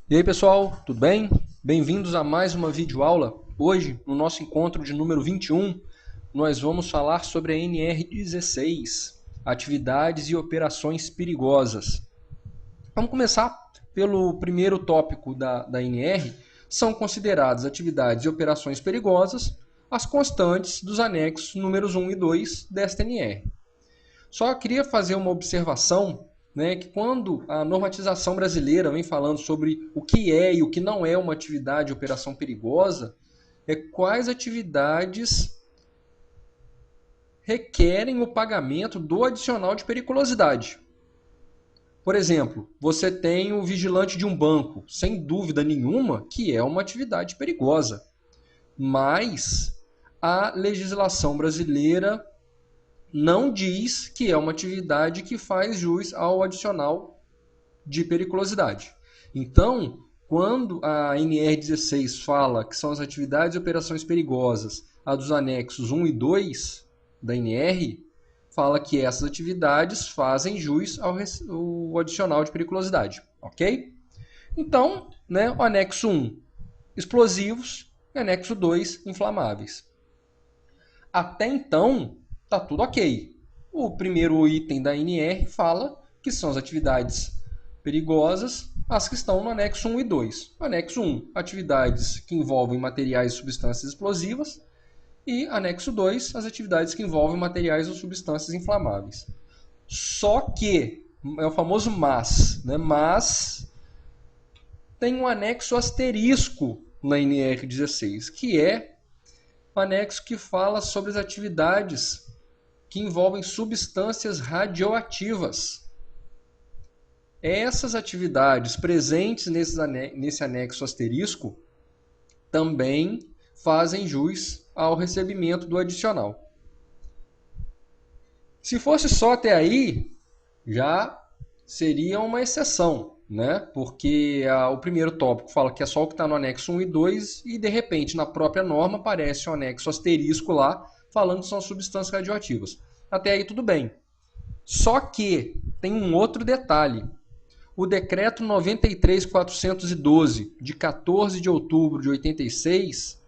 E aí pessoal, tudo bem? Bem-vindos a mais uma videoaula. Hoje, no nosso encontro de número 21, nós vamos falar sobre a NR16, atividades e operações perigosas. Vamos começar pelo primeiro tópico da NR. São consideradas atividades e operações perigosas as constantes dos anexos números 1 e 2 desta NR. Só queria fazer uma observação, né, que quando a normatização brasileira vem falando sobre o que é e o que não é uma atividade de operação perigosa, é quais atividades requerem o pagamento do adicional de periculosidade. Por exemplo, você tem o vigilante de um banco, sem dúvida nenhuma que é uma atividade perigosa, mas a legislação brasileira não diz que é uma atividade que faz jus ao adicional de periculosidade. Então, quando a NR16 fala que são as atividades e operações perigosas, a dos anexos 1 e 2 da NR, fala que essas atividades fazem jus ao adicional de periculosidade, ok? Então, né, o anexo 1, explosivos, e anexo 2, inflamáveis. Até então, está tudo ok. O primeiro item da NR fala que são as atividades perigosas, as que estão no anexo 1 e 2. No anexo 1, atividades que envolvem materiais e substâncias explosivas, e anexo 2, as atividades que envolvem materiais ou substâncias inflamáveis. Só que, é o famoso mas, né? Mas tem um anexo asterisco na NR16, que é o anexo que fala sobre as atividades que envolvem substâncias radioativas. Essas atividades presentes nesse anexo asterisco também fazem jus ao recebimento do adicional. Se fosse só até aí, já seria uma exceção, né? Porque o primeiro tópico fala que é só o que está no anexo 1 e 2 e, de repente, na própria norma aparece um anexo asterisco lá falando que são substâncias radioativas. Até aí tudo bem. Só que tem um outro detalhe. O decreto 93.412, de 14 de outubro de 86,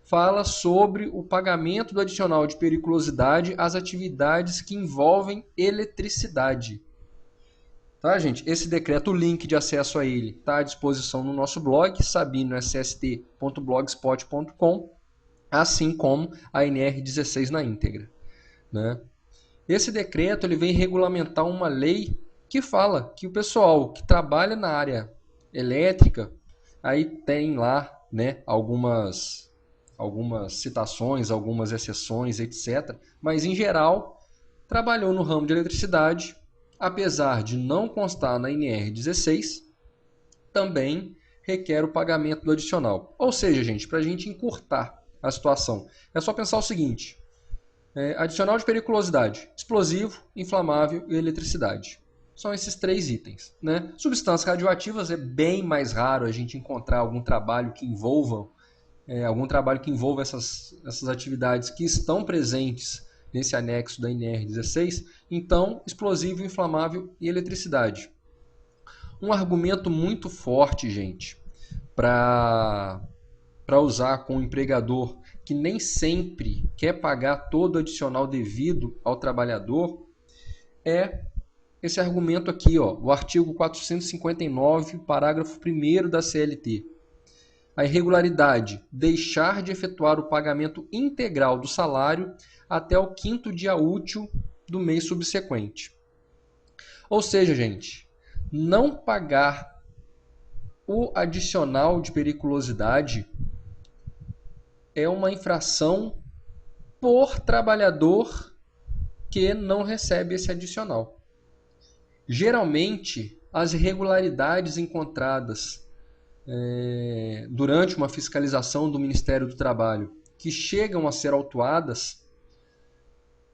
fala sobre o pagamento do adicional de periculosidade às atividades que envolvem eletricidade. Tá, gente? Esse decreto, o link de acesso a ele está à disposição no nosso blog, sabinosst.blogspot.com, assim como a NR16 na íntegra, né? Esse decreto ele vem regulamentar uma lei que fala que o pessoal que trabalha na área elétrica, aí tem lá, né, algumas citações, algumas exceções, etc. Mas, em geral, trabalhou no ramo de eletricidade, apesar de não constar na NR16, também requer o pagamento do adicional. Ou seja, gente, para a gente encurtar a situação, é só pensar o seguinte: adicional de periculosidade, explosivo, inflamável e eletricidade. São esses três itens, né? Substâncias radioativas é bem mais raro a gente encontrar algum trabalho que envolva essas atividades que estão presentes nesse anexo da NR16. Então, explosivo, inflamável e eletricidade. Um argumento muito forte, gente, para usar com o empregador que nem sempre quer pagar todo o adicional devido ao trabalhador é esse argumento aqui, ó, o artigo 459, parágrafo 1º da CLT. A irregularidade, deixar de efetuar o pagamento integral do salário até o 5º dia útil do mês subsequente. Ou seja, gente, não pagar o adicional de periculosidade é uma infração por trabalhador que não recebe esse adicional. Geralmente, as irregularidades encontradas durante uma fiscalização do Ministério do Trabalho que chegam a ser autuadas,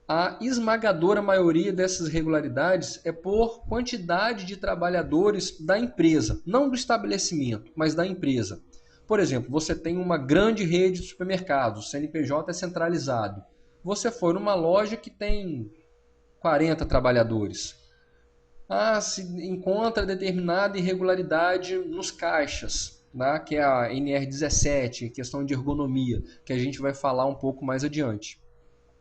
a esmagadora maioria dessas irregularidades é por quantidade de trabalhadores da empresa, não do estabelecimento, mas da empresa. Por exemplo, você tem uma grande rede de supermercados, o CNPJ é centralizado. Você foi numa loja que tem 40 trabalhadores. Se encontra determinada irregularidade nos caixas, né? Que é a NR17, questão de ergonomia, que a gente vai falar um pouco mais adiante.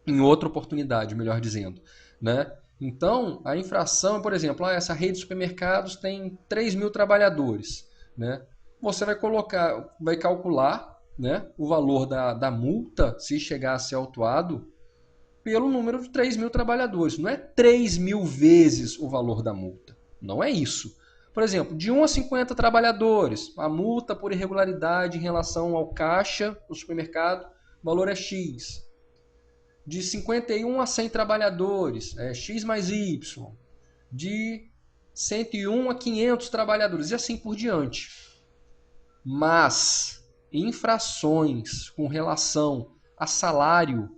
Em outra oportunidade, melhor dizendo, né? Então, a infração, por exemplo, essa rede de supermercados tem 3.000 trabalhadores, né? Você vai calcular, né, o valor da multa, se chegar a ser autuado, pelo número de 3.000 trabalhadores. Não é 3.000 vezes o valor da multa. Não é isso. Por exemplo, de 1 a 50 trabalhadores, a multa por irregularidade em relação ao caixa do supermercado, o valor é X. De 51 a 100 trabalhadores, é X mais Y. De 101 a 500 trabalhadores, e assim por diante. Mas infrações com relação a salário,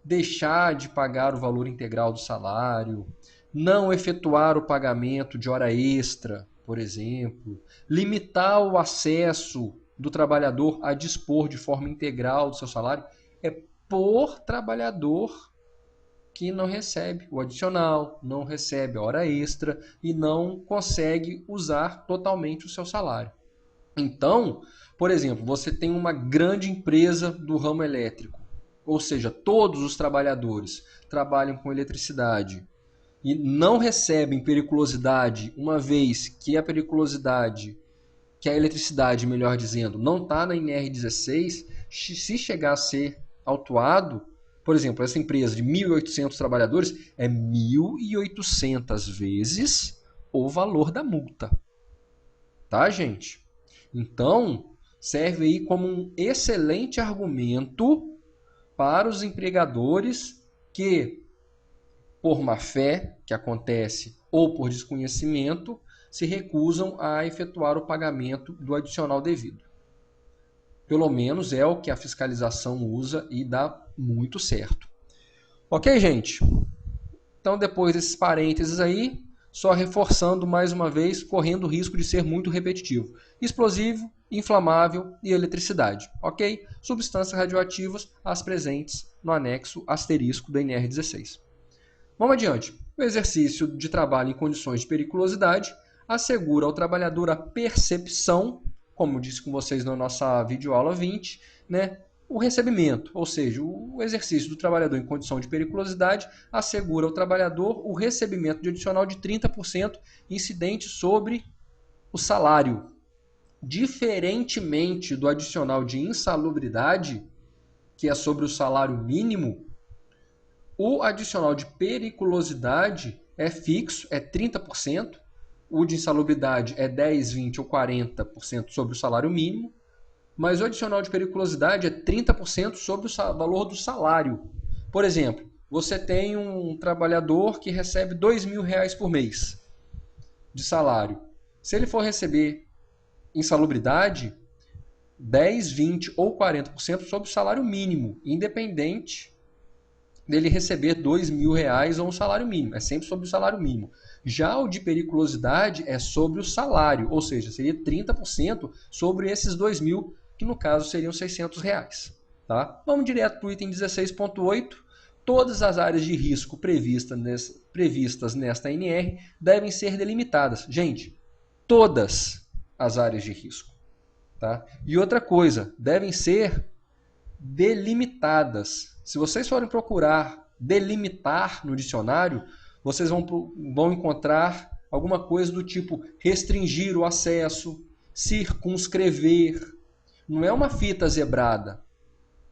deixar de pagar o valor integral do salário, não efetuar o pagamento de hora extra, por exemplo, limitar o acesso do trabalhador a dispor de forma integral do seu salário, é por trabalhador que não recebe o adicional, não recebe a hora extra e não consegue usar totalmente o seu salário. Então, por exemplo, você tem uma grande empresa do ramo elétrico, ou seja, todos os trabalhadores trabalham com eletricidade e não recebem periculosidade, uma vez que a eletricidade, melhor dizendo, não está na NR16, se chegar a ser autuado, por exemplo, essa empresa de 1.800 trabalhadores é 1.800 vezes o valor da multa. Tá, gente? Então, serve aí como um excelente argumento para os empregadores que, por má fé, que acontece, ou por desconhecimento, se recusam a efetuar o pagamento do adicional devido. Pelo menos é o que a fiscalização usa e dá muito certo. Ok, gente? Então, depois desses parênteses aí, só reforçando mais uma vez, correndo o risco de ser muito repetitivo. Explosivo, inflamável e eletricidade, ok? Substâncias radioativas, as presentes no anexo asterisco da NR16. Vamos adiante. O exercício de trabalho em condições de periculosidade assegura ao trabalhador a percepção, como eu disse com vocês na nossa videoaula 20, né? O recebimento, ou seja, o exercício do trabalhador em condição de periculosidade assegura ao trabalhador o recebimento de adicional de 30% incidente sobre o salário. Diferentemente do adicional de insalubridade, que é sobre o salário mínimo, o adicional de periculosidade é fixo, é 30%, o de insalubridade é 10, 20 ou 40% sobre o salário mínimo, mas o adicional de periculosidade é 30% sobre o valor do salário. Por exemplo, você tem um trabalhador que recebe R$2.000 por mês de salário. Se ele for receber insalubridade, 10, 20 ou 40% sobre o salário mínimo, independente dele receber R$2.000 ou um salário mínimo. É sempre sobre o salário mínimo. Já o de periculosidade é sobre o salário, ou seja, seria 30% sobre esses R$2.000, que no caso seriam R$600. Tá? Vamos direto para o item 16.8. Todas as áreas de risco previstas nesta NR devem ser delimitadas. Gente, todas as áreas de risco. Tá? E outra coisa, devem ser delimitadas. Se vocês forem procurar delimitar no dicionário, vocês vão encontrar alguma coisa do tipo restringir o acesso, circunscrever. Não é uma fita zebrada.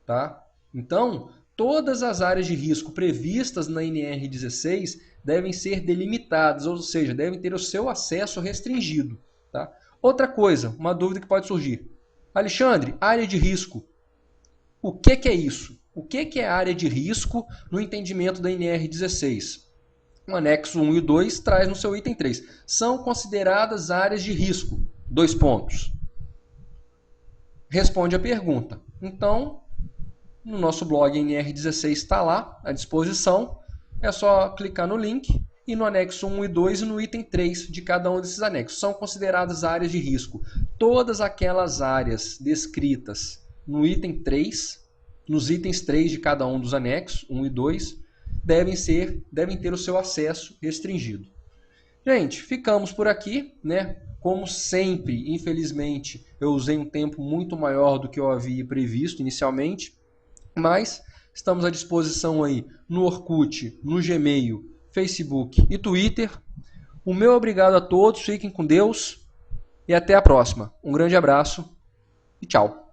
Tá? Então, todas as áreas de risco previstas na NR16 devem ser delimitadas, ou seja, devem ter o seu acesso restringido. Tá? Outra coisa, uma dúvida que pode surgir. Alexandre, área de risco. O que é isso? O que é área de risco no entendimento da NR16? O anexo 1 e 2 traz no seu item 3. São consideradas áreas de risco. 2 pontos. Responde a pergunta. Então, no nosso blog NR16 está lá à disposição. É só clicar no link e no anexo 1 e 2 e no item 3 de cada um desses anexos. São consideradas áreas de risco. Todas aquelas áreas descritas no item 3, nos itens 3 de cada um dos anexos, 1 e 2, devem ter o seu acesso restringido. Gente, ficamos por aqui, né? Como sempre, infelizmente, eu usei um tempo muito maior do que eu havia previsto inicialmente, mas estamos à disposição aí no Orkut, no Gmail, Facebook e Twitter. O meu obrigado a todos, fiquem com Deus e até a próxima. Um grande abraço e tchau.